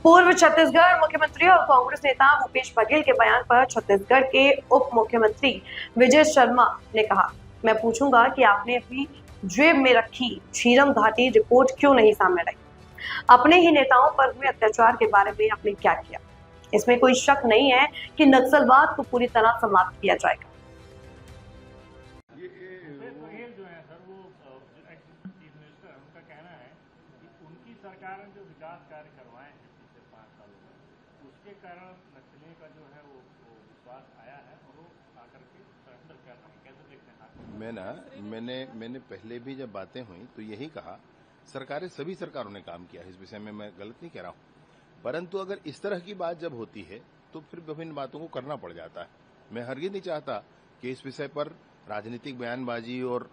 पूर्व छत्तीसगढ़ मुख्यमंत्री और कांग्रेस नेता भूपेश बघेल के बयान पर छत्तीसगढ़ के उप मुख्यमंत्री विजय शर्मा ने कहा, मैं पूछूंगा कि आपने अपनी जेब में रखी झीरम घाटी रिपोर्ट क्यों नहीं सामने लाई। अपने ही नेताओं पर हुए अत्याचार के बारे में आपने क्या किया। इसमें कोई शक नहीं है कि नक्सलवाद को पूरी तरह समाप्त किया जाएगा। बघेल जो है सर, वो एक्स चीफ मिनिस्टर, उनका कहना है कि उनकी सरकार ने जो विकास कार्य करवाए हैं पिछले 5 सालों में, उसके कारण नक्सलियों का जो है वो विश्वास आया है और वो आकर के सरेंडर कर रहे हैं। कैसे देखते हैं? मैंने पहले भी जब बातें हुई तो यही कहा, सभी सरकारों ने काम किया है, इस विषय में मैं गलत नहीं कह रहा हूं। परंतु अगर इस तरह की बात जब होती है तो फिर विभिन्न बातों को करना पड़ जाता है। मैं हरगिज़ नहीं चाहता कि इस विषय पर राजनीतिक बयानबाजी और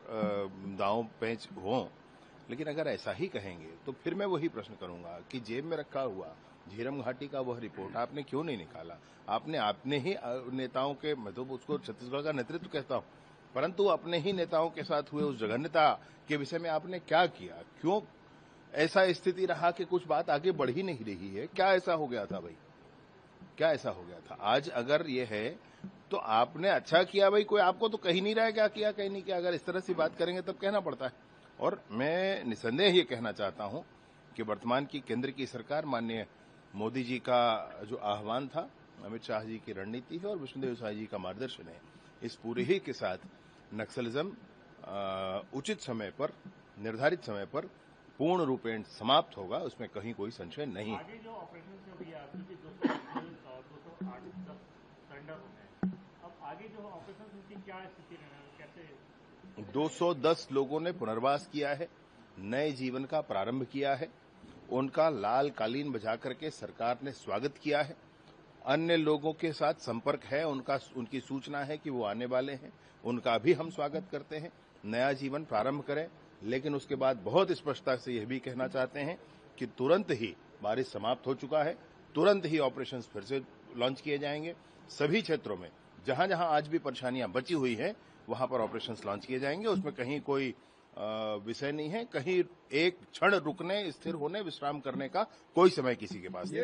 दांव पेंच हो, लेकिन अगर ऐसा ही कहेंगे तो फिर मैं वही प्रश्न करूंगा कि जेब में रखा हुआ झीरम घाटी का वह रिपोर्ट आपने क्यों नहीं निकाला। आपने ही नेताओं के, मैं तो उसको छत्तीसगढ़ का नेतृत्व कहता हूं, परंतु अपने ही नेताओं के साथ हुए उस जघन्यता के विषय में आपने क्या किया। क्यों ऐसा स्थिति रहा कि कुछ बात आगे बढ़ ही नहीं रही है। क्या ऐसा हो गया था भाई, क्या ऐसा हो गया था। आज अगर ये है तो आपने अच्छा किया भाई, कोई आपको तो कही नहीं रहा है क्या किया कहीं नहीं किया। अगर इस तरह से बात करेंगे तब कहना पड़ता है। और मैं निसंदेह ये कहना चाहता हूं कि वर्तमान की केंद्र की सरकार, माननीय मोदी जी का जो आह्वान था, अमित शाह जी की रणनीति है और विष्णुदेव साय जी का मार्गदर्शन है, इस पूरे ही के साथ नक्सलिज्म उचित समय पर, निर्धारित समय पर पूर्ण रूपेण समाप्त होगा, उसमें कहीं कोई संशय नहीं है। आगे जो ऑपरेशन से हुई है, 208 सरेंडर हो गए, अब आगे जो ऑपरेशन उनकी क्या स्थिति रहेगी, कैसे? 210 लोगों ने पुनर्वास किया है, नए जीवन का प्रारंभ किया है, उनका लाल कालीन बजा करके सरकार ने स्वागत किया है। अन्य लोगों के साथ संपर्क है, उनकी सूचना है कि वो आने वाले हैं, उनका भी हम स्वागत करते हैं। नया जीवन प्रारंभ करें, लेकिन उसके बाद बहुत स्पष्टता से यह भी कहना चाहते हैं कि तुरंत ही बारिश समाप्त हो चुका है, तुरंत ही ऑपरेशंस फिर से लॉन्च किए जाएंगे। सभी क्षेत्रों में जहां जहां आज भी परेशानियां बची हुई हैं, वहां पर ऑपरेशंस लॉन्च किए जाएंगे। उसमें कहीं कोई विषय नहीं है, कहीं एक क्षण रुकने, स्थिर होने, विश्राम करने का कोई समय किसी के पास नहीं।